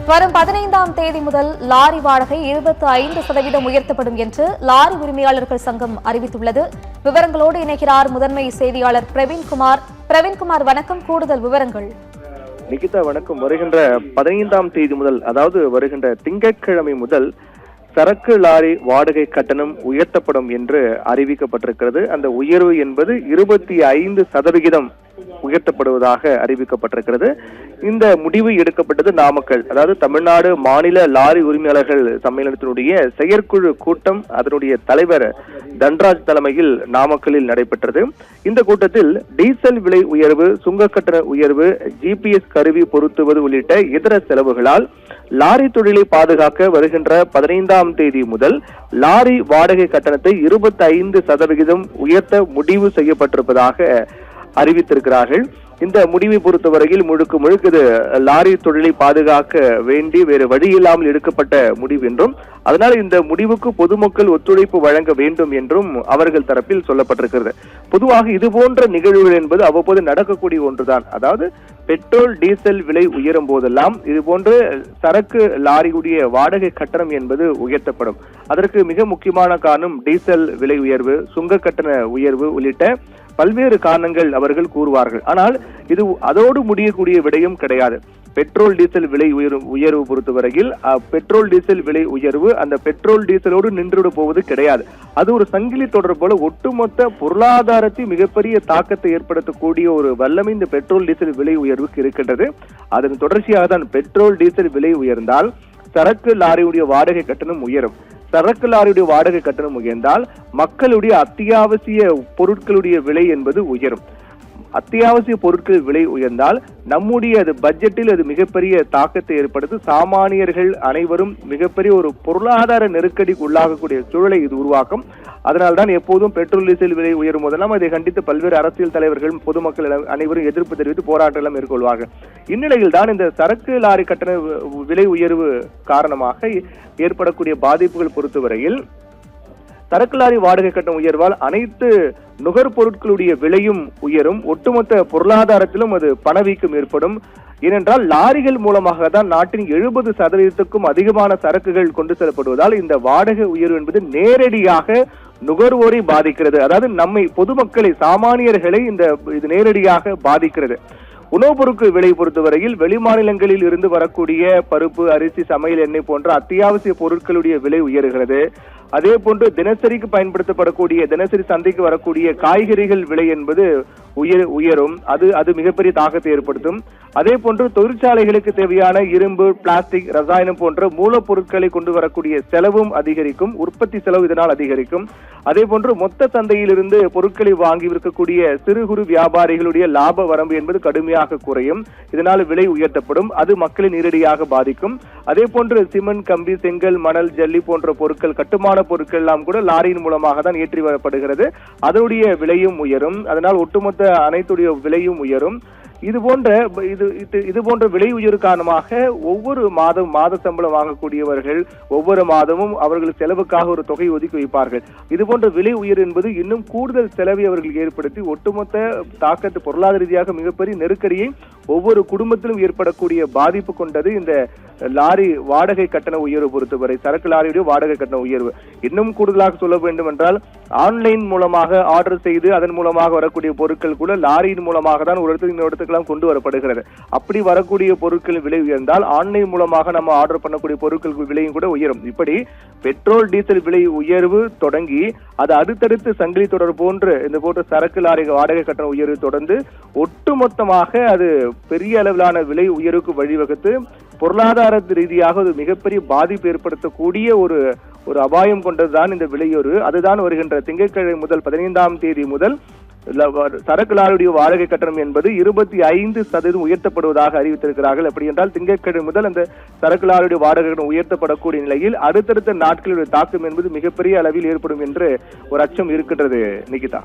வரும் 15ஆம் தேதி முதல் லாரி வாடகை 25% உயர்த்தப்படும் என்று லாரி உரிமையாளர்கள் சங்கம் அறிவித்துள்ளது. விவரங்களோடு இணைகிறார் முதன்மை செய்தியாளர் பிரவீன்குமார். பிரவீன்குமார், வணக்கம். கூடுதல் விவரங்கள். நிகிதா, வணக்கம். வருகின்ற 15ஆம் தேதி முதல், அதாவது வருகின்ற திங்கட்கிழமை முதல் சரக்கு லாரி வாடகை கட்டணம் உயர்த்தப்படும் என்று அறிவிக்கப்பட்டிருக்கிறது. அந்த உயர்வு என்பது 25% உயர்த்தப்படுவதாக அறிவிக்கப்பட்டிருக்கிறது. இந்த முடிவு எடுக்கப்பட்டது நாமக்கல், அதாவது தமிழ்நாடு மாநில லாரி உரிமையாளர்கள் சம்மேளனத்தினுடைய செயற்குழு கூட்டம், அதனுடைய தலைவர் தன்ராஜ் தலைமையில் நாமக்கலில் நடைபெற்றது. இந்த கூட்டத்தில் டீசல் விலை உயர்வு, சுங்க கட்டண உயர்வு, ஜிபிஎஸ் கருவி பொருத்துவது உள்ளிட்ட இதர செலவுகளால் லாரி தொழிலை பாதுகாக்க வருகின்ற 15ஆம் தேதி முதல் லாரி வாடகை கட்டணத்தை 25% உயர்த்த முடிவு செய்யப்பட்டிருப்பதாக அறிவித்திருக்கிறார்கள். இந்த முடிவை பொறுத்தவரையில் முழுக்க இது லாரி தொழிலை பாதுகாக்க வேண்டி வேறு வழி இல்லாமல் எடுக்கப்பட்ட முடிவு என்றும், அதனால் இந்த முடிவுக்கு பொதுமக்கள் ஒத்துழைப்பு வழங்க வேண்டும் என்றும் அவர்கள் தரப்பில் சொல்லப்பட்டிருக்கிறது. பொதுவாக இது போன்ற நிகழ்வுகள் என்பது அவ்வப்போது நடக்கக்கூடிய ஒன்றுதான். அதாவது பெட்ரோல் டீசல் விலை உயரும் போதெல்லாம் இது போன்று சரக்கு லாரியுடைய வாடகை கட்டணம் என்பது உயர்த்தப்படும். அதற்கு மிக முக்கியமான காரணம் டீசல் விலை உயர்வு, சுங்க கட்டண உயர்வு உள்ளிட்ட பல்வேறு காரணங்கள் அவர்கள் கூறுவார்கள். ஆனால் இது அதோடு முடியக்கூடிய விடயம் கிடையாது. பெட்ரோல் டீசல் விலை உயர்வு பொறுத்தவரையில் பெட்ரோல் டீசல் விலை உயர்வு அந்த பெட்ரோல் டீசலோடு நின்றுவிட போவது கிடையாது. அது ஒரு சங்கிலி தொடர் போல ஒட்டுமொத்த பொருளாதாரத்தை மிகப்பெரிய தாக்கத்தை ஏற்படுத்தக்கூடிய ஒரு வல்லமை இந்த பெட்ரோல் டீசல் விலை உயர்வுக்கு இருக்கின்றது. அதன் தொடர்ச்சியாக தான் பெட்ரோல் டீசல் விலை உயர்ந்தால் சரக்கு லாரியுடைய வாடகை கட்டணம் உயரும். சரக்கு லாரியுடைய வாடகை கட்டணம் உயர்ந்தால் மக்களுடைய அத்தியாவசிய பொருட்களுடைய விலை என்பது உயரும். அத்தியாவசிய பொருட்கள் விலை உயர்ந்தால் நம்முடைய பட்ஜெட்டில் அது மிகப்பெரிய தாக்கத்தை ஏற்படுத்தி சாமானியர்கள் அனைவரும் மிகப்பெரிய ஒரு பொருளாதார நெருக்கடிக்கு உள்ளாகக்கூடிய சூழலை இது உருவாக்கும். அதனால்தான் எப்போதும் பெட்ரோல் டீசல் விலை உயரும் போதெல்லாம் இதை கண்டித்து பல்வேறு அரசியல் தலைவர்கள், பொதுமக்கள் அனைவரும் எதிர்ப்பு தெரிவித்து போராட்டம் மேற்கொள்வார்கள். இந்நிலையில் தான் இந்த சரக்கு லாரி கட்டண விலை உயர்வு காரணமாக ஏற்படக்கூடிய பாதிப்புகள் பொறுத்தவரையில் சரக்கு லாரி வாடகை கட்டணம் உயர்வால் அனைத்து நுகர்பொருட்களுடைய விலையும் உயரும். ஒட்டுமொத்த பொருளாதாரத்திலும் அது பணவீக்கம் ஏற்படும். ஏனென்றால் லாரிகள் மூலமாக தான் நாட்டின் 70% அதிகமான சரக்குகள் கொண்டு செல்லப்படுவதால் இந்த வாடகை உயர்வு என்பது நேரடியாக நுகர்வோரை பாதிக்கிறது. அதாவது நம்மை பொதுமக்களை, சாமானியர்களை இது நேரடியாக பாதிக்கிறது. உணவுப் பொருட்கள் விலை பொறுத்தவரையில் வெளிமாநிலங்களில் இருந்து வரக்கூடிய பருப்பு, அரிசி, சமையல் எண்ணெய் போன்ற அத்தியாவசிய பொருட்களுடைய விலை உயர்கிறது. அதே போன்று தினசரிக்கு பயன்படுத்தப்படக்கூடிய, தினசரி சந்தைக்கு வரக்கூடிய காய்கறிகள் விலை என்பது உயரும். அது மிகப்பெரிய தாக்கத்தை ஏற்படுத்தும். அதே போன்று தொழிற்சாலைகளுக்கு தேவையான இரும்பு, பிளாஸ்டிக், ரசாயனம் போன்ற மூலப்பொருட்களை கொண்டு வரக்கூடிய செலவும் அதிகரிக்கும். உற்பத்தி செலவு இதனால் அதிகரிக்கும். அதே போன்று மொத்த சந்தையிலிருந்து பொருட்களை வாங்கி விற்கக்கூடிய சிறு குறு வியாபாரிகளுடைய லாப வரம்பு என்பது கடுமையாக குறையும். இதனால் விலை உயர்த்தப்படும். அது மக்களை நேரடியாக பாதிக்கும். அதே போன்று சிமெண்ட், கம்பி, செங்கல், மணல், ஜல்லி போன்ற பொருட்கள், கட்டுமான பொருட்கள் எல்லாம் கூட லாரியின் மூலமாக தான் ஏற்றி வரப்படுகிறது. அதனுடைய விலையும் உயரும். அதனால் ஒட்டுமொத்த அனைத்துடைய விலையும் உயரும். இது போன்ற விலை உயர்வு காரணமாக ஒவ்வொரு மாத சம்பளம் வாங்கக்கூடியவர்கள் ஒவ்வொரு மாதமும் அவர்கள் செலவுக்காக ஒரு தொகை ஒதுக்கி வைப்பார்கள். இது போன்ற விலை உயர்வு என்பது இன்னும் கூடுதல் செலவை அவர்கள் ஏற்படுத்தி ஒட்டுமொத்த தாக்கத்தை, பொருளாதார ரீதியாக மிகப்பெரிய நெருக்கடியை ஒவ்வொரு குடும்பத்திலும் ஏற்படக்கூடிய பாதிப்பு கொண்டது இந்த லாரி வாடகை கட்டண உயர்வு பொறுத்தவரை. சரக்கு லாரியுடைய வாடகை கட்டண உயர்வு இன்னும் கூடுதலாக சொல்ல வேண்டும் என்றால், ஆன்லைன் மூலமாக ஆர்டர் செய்து அதன் மூலமாக வரக்கூடிய பொருட்கள் கூட லாரியின் மூலமாக தான் ஒரு இடத்துக்கு கொண்டு வரப்படுகிறது. அப்படி வரக்கூடிய பொருட்களின் விலை உயர்ந்தால் ஆன்லைன் மூலமாக நம்ம ஆர்டர் பண்ணக்கூடிய பொருட்களுக்கு விலையும் கூட உயரும். இப்படி பெட்ரோல் டீசல் விலை உயர்வு தொடங்கி அது அடுத்தடுத்து சங்கிலி தொடர் போன்று இந்த போன்ற சரக்கு லாரி வாடகை கட்டண உயர்வு தொடர்ந்து ஒட்டுமொத்தமாக அது பெரிய அளவிலான விலை உயர்வுக்கு வழிவகுத்து பொருளாதார ரீதியாக ஒரு மிகப்பெரிய பாதிப்பு ஏற்படுத்தக்கூடிய ஒரு அபாயம் கொண்டதுதான் இந்த விலை உயர்வு. அதுதான் வருகின்ற திங்கட்கிழமை முதல் 15ஆம் தேதி முதல் சரக்கு லாரியுடைய வாடகை கட்டணம் என்பது 25% உயர்த்தப்படுவதாக அறிவித்திருக்கிறார்கள். அப்படி என்றால் திங்கட்கிழமை முதல் அந்த சரக்கு லாரியுடைய வாடகை கட்டணம் உயர்த்தப்படக்கூடிய நிலையில் அடுத்தடுத்த நாட்களுடைய தாக்கம் என்பது மிகப்பெரிய அளவில் ஏற்படும் என்று ஒரு அச்சம் இருக்கின்றது. நிகிதா.